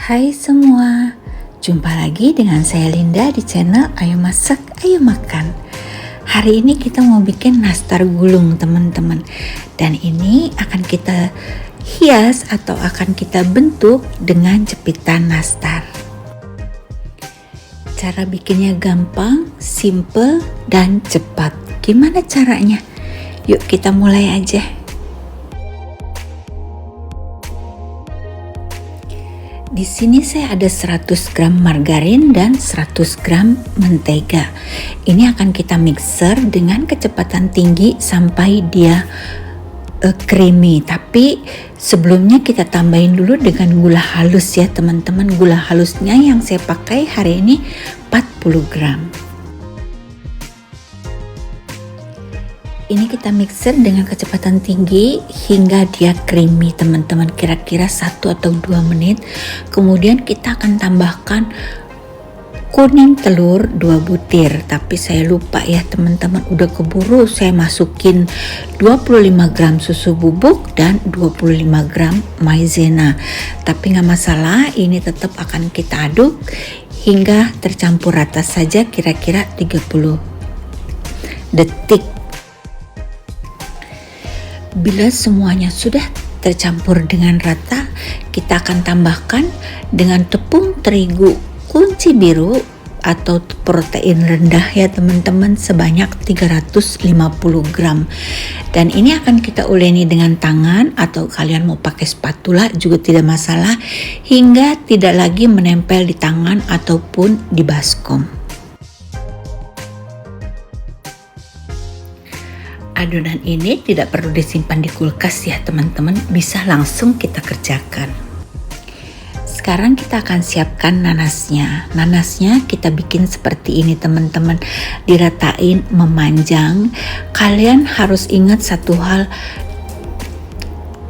Hai semua, jumpa lagi dengan saya Linda di channel Ayo Masak, Ayo Makan. Hari ini kita mau bikin nastar gulung teman-teman. Dan ini akan kita hias atau akan kita bentuk dengan jepitan nastar. Cara bikinnya gampang, simple, dan cepat. Gimana caranya? Yuk kita mulai aja. Di sini saya ada 100 gram margarin dan 100 gram mentega. Ini akan kita mixer dengan kecepatan tinggi sampai dia creamy. Tapi sebelumnya kita tambahin dulu dengan gula halus ya teman-teman. Gula halusnya yang saya pakai hari ini 40 gram. Ini kita mixer dengan kecepatan tinggi hingga dia creamy teman-teman, kira-kira 1 atau 2 menit. Kemudian kita akan tambahkan kuning telur 2 butir, tapi saya lupa ya teman-teman, udah keburu saya masukin 25 gram susu bubuk dan 25 gram maizena. Tapi nggak masalah, ini tetap akan kita aduk hingga tercampur rata saja, kira-kira 30 detik. Bila semuanya sudah tercampur dengan rata, kita akan tambahkan dengan tepung terigu kunci biru atau protein rendah ya teman-teman, sebanyak 350 gram. Dan ini akan kita uleni dengan tangan atau kalian mau pakai spatula juga tidak masalah, hingga tidak lagi menempel di tangan ataupun di baskom. Adonan ini tidak perlu disimpan di kulkas ya teman-teman, bisa langsung kita kerjakan. Sekarang kita akan siapkan nanasnya. Nanasnya kita bikin seperti ini teman-teman, diratain memanjang. Kalian harus ingat satu hal,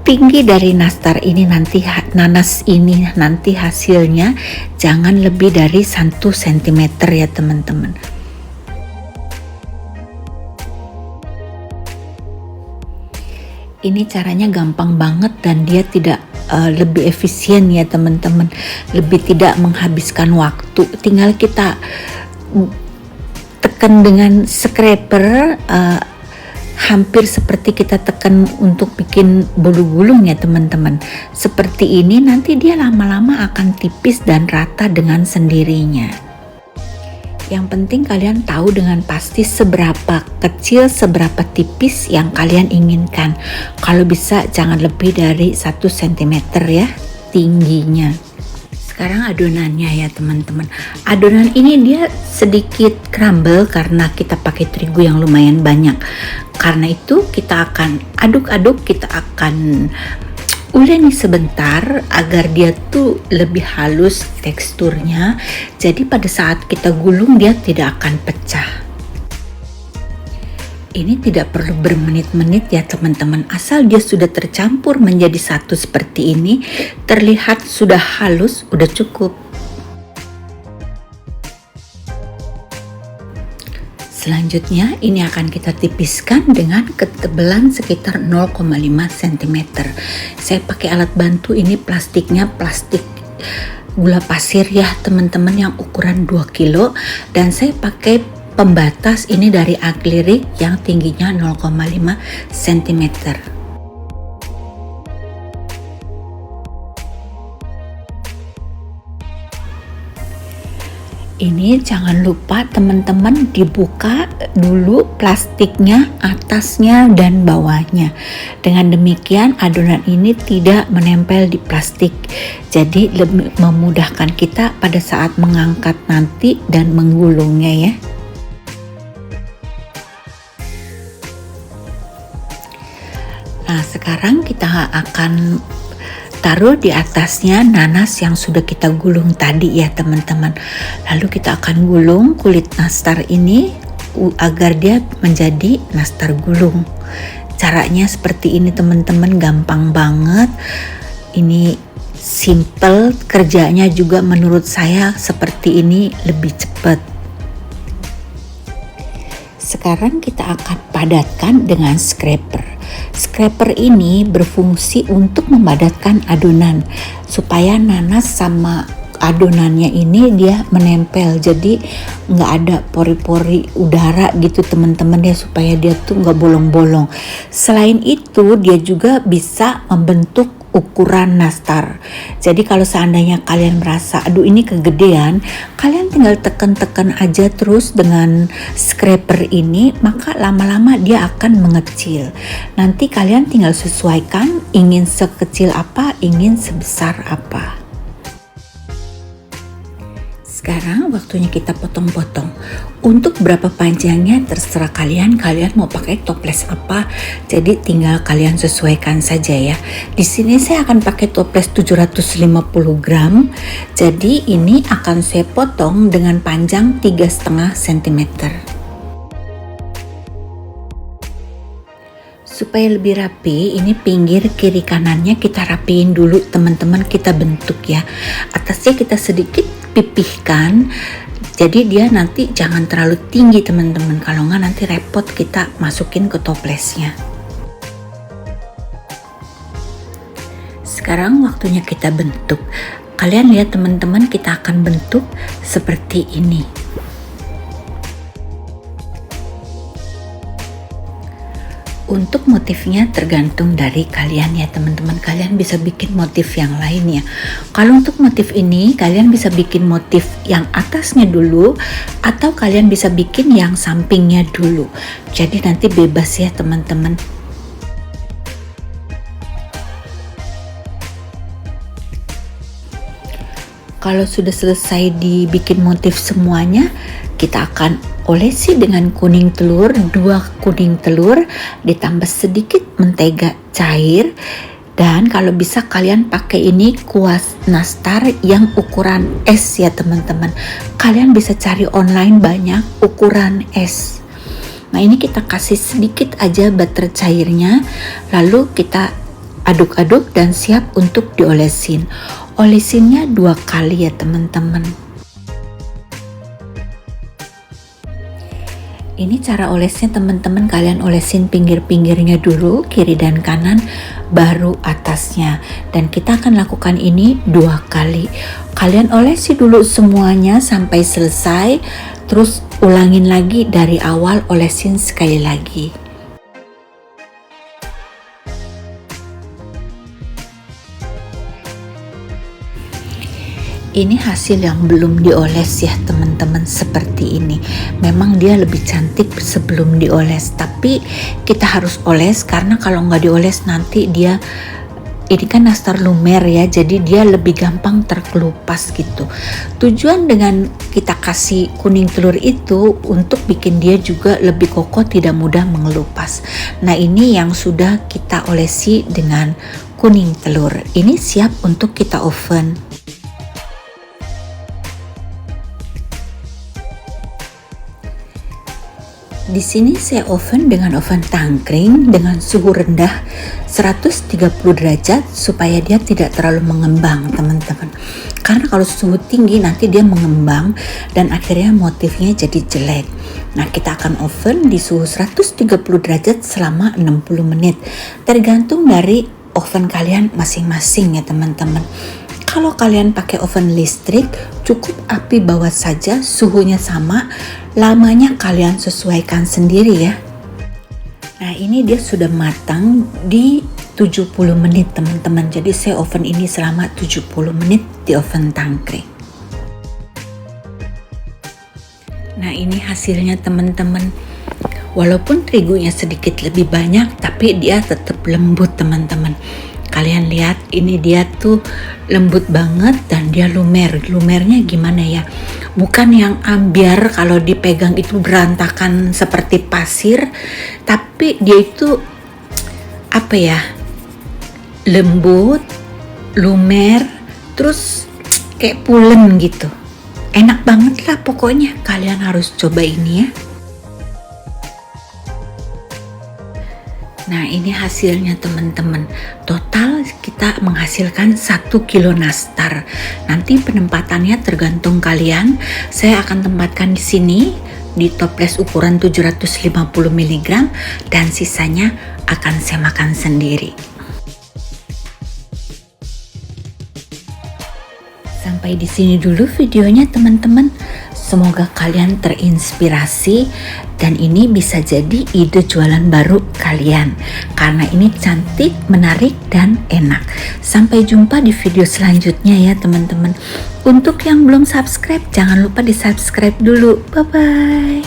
tinggi dari nastar ini nanti, nanas ini nanti hasilnya jangan lebih dari 1 cm ya teman-teman. Ini caranya gampang banget dan dia tidak lebih efisien ya teman-teman, lebih tidak menghabiskan waktu. Tinggal kita tekan dengan scraper, hampir seperti kita tekan untuk bikin bolu gulung ya teman-teman. Seperti ini nanti dia lama-lama akan tipis dan rata dengan sendirinya. Yang penting kalian tahu dengan pasti seberapa kecil, seberapa tipis yang kalian inginkan. Kalau bisa jangan lebih dari 1 cm ya tingginya. Sekarang adonannya ya teman-teman. Adonan ini dia sedikit crumble karena kita pakai terigu yang lumayan banyak. Karena itu kita akan aduk-aduk, kita akan uleni sebentar agar dia tuh lebih halus teksturnya, jadi pada saat kita gulung dia tidak akan pecah. Ini tidak perlu bermenit-menit ya teman-teman, asal dia sudah tercampur menjadi satu seperti ini, terlihat sudah halus, udah cukup. Selanjutnya ini akan kita tipiskan dengan ketebalan sekitar 0,5 cm. Saya pakai alat bantu, ini plastiknya plastik gula pasir ya teman-teman yang ukuran 2 kilo, dan saya pakai pembatas ini dari akrilik yang tingginya 0,5 cm. Ini jangan lupa teman-teman dibuka dulu plastiknya, atasnya dan bawahnya. Dengan demikian adonan ini tidak menempel di plastik. Jadi lebih memudahkan kita pada saat mengangkat nanti dan menggulungnya ya. Nah, sekarang kita akan taruh di atasnya nanas yang sudah kita gulung tadi ya teman-teman. Lalu kita akan gulung kulit nastar ini agar dia menjadi nastar gulung. Caranya seperti ini teman-teman, gampang banget. Ini simple, kerjanya juga menurut saya seperti ini lebih cepat. sekarang kita akan padatkan dengan scraper. Scraper ini berfungsi untuk memadatkan adonan supaya nanas sama adonannya ini dia menempel, jadi nggak ada pori-pori udara gitu teman-teman ya, supaya dia tuh nggak bolong-bolong. Selain itu dia juga bisa membentuk ukuran nastar. Jadi kalau seandainya kalian merasa aduh ini kegedean, kalian tinggal tekan-tekan aja terus dengan scraper ini, maka lama-lama dia akan mengecil. Nanti kalian tinggal sesuaikan ingin sekecil apa, ingin sebesar apa. Sekarang waktunya kita potong-potong. Untuk berapa panjangnya terserah kalian mau pakai toples apa. Jadi tinggal kalian sesuaikan saja ya. Di sini saya akan pakai toples 750 gram. Jadi ini akan saya potong dengan panjang 3,5 cm. Supaya lebih rapi, ini pinggir kiri kanannya kita rapiin dulu teman-teman, kita bentuk ya. Atasnya kita sedikit pipihkan, jadi dia nanti jangan terlalu tinggi teman-teman, kalau nggak nanti repot kita masukin ke toplesnya. Sekarang waktunya kita bentuk. Kalian lihat teman-teman, kita akan bentuk seperti ini. Untuk motifnya tergantung dari kalian ya teman-teman, kalian bisa bikin motif yang lainnya. Kalau untuk motif ini kalian bisa bikin motif yang atasnya dulu, atau kalian bisa bikin yang sampingnya dulu. Jadi nanti bebas ya teman-teman. Kalau sudah selesai dibikin motif semuanya, kita akan olesi dengan kuning telur, 2 kuning telur ditambah sedikit mentega cair, dan kalau bisa kalian pakai ini kuas nastar yang ukuran es ya teman-teman. Kalian bisa cari online banyak ukuran es. Nah ini kita kasih sedikit aja butter cairnya, lalu kita aduk-aduk dan siap untuk diolesin. Olesinnya 2 kali ya teman-teman. Ini cara olesnya teman-teman, kalian olesin pinggir-pinggirnya dulu, kiri dan kanan, baru atasnya. Dan kita akan lakukan ini 2 kali. Kalian olesi dulu semuanya sampai selesai, terus ulangin lagi dari awal, olesin sekali lagi. Ini hasil yang belum dioles ya teman-teman, seperti ini. Memang dia lebih cantik sebelum dioles, tapi kita harus oles karena kalau nggak dioles nanti dia, ini kan nastar lumer ya, jadi dia lebih gampang terkelupas gitu. Tujuan dengan kita kasih kuning telur itu untuk bikin dia juga lebih kokoh, tidak mudah mengelupas. Nah ini yang sudah kita olesi dengan kuning telur. Ini siap untuk kita oven. Di sini saya oven dengan oven tangkring dengan suhu rendah 130 derajat supaya dia tidak terlalu mengembang teman-teman. Karena kalau suhu tinggi nanti dia mengembang dan akhirnya motifnya jadi jelek. Nah kita akan oven di suhu 130 derajat selama 60 menit. Tergantung dari oven kalian masing-masing ya teman-teman. Kalau kalian pakai oven listrik, cukup api bawah saja, suhunya sama, lamanya kalian sesuaikan sendiri ya. Nah ini dia sudah matang di 70 menit teman-teman, jadi saya oven ini selama 70 menit di oven tangkring. Nah ini hasilnya teman-teman, walaupun terigunya sedikit lebih banyak, tapi dia tetap lembut teman-teman. Kalian lihat ini dia tuh lembut banget dan dia lumer. Lumernya gimana ya? Bukan yang ambiar kalau dipegang itu berantakan seperti pasir, tapi dia itu apa ya? Lembut, lumer, terus kayak pulen gitu. Enak banget lah pokoknya. Kalian harus coba ini ya. Nah ini hasilnya teman-teman. Total kita menghasilkan 1 kilo nastar. Nanti penempatannya tergantung kalian. Saya akan tempatkan di sini di toples ukuran 750 mg dan sisanya akan saya makan sendiri. Sampai di sini dulu videonya teman-teman. Semoga kalian terinspirasi dan ini bisa jadi ide jualan baru kalian karena ini cantik, menarik dan enak. Sampai jumpa di video selanjutnya ya teman-teman. Untuk yang belum subscribe jangan lupa di subscribe dulu. Bye bye.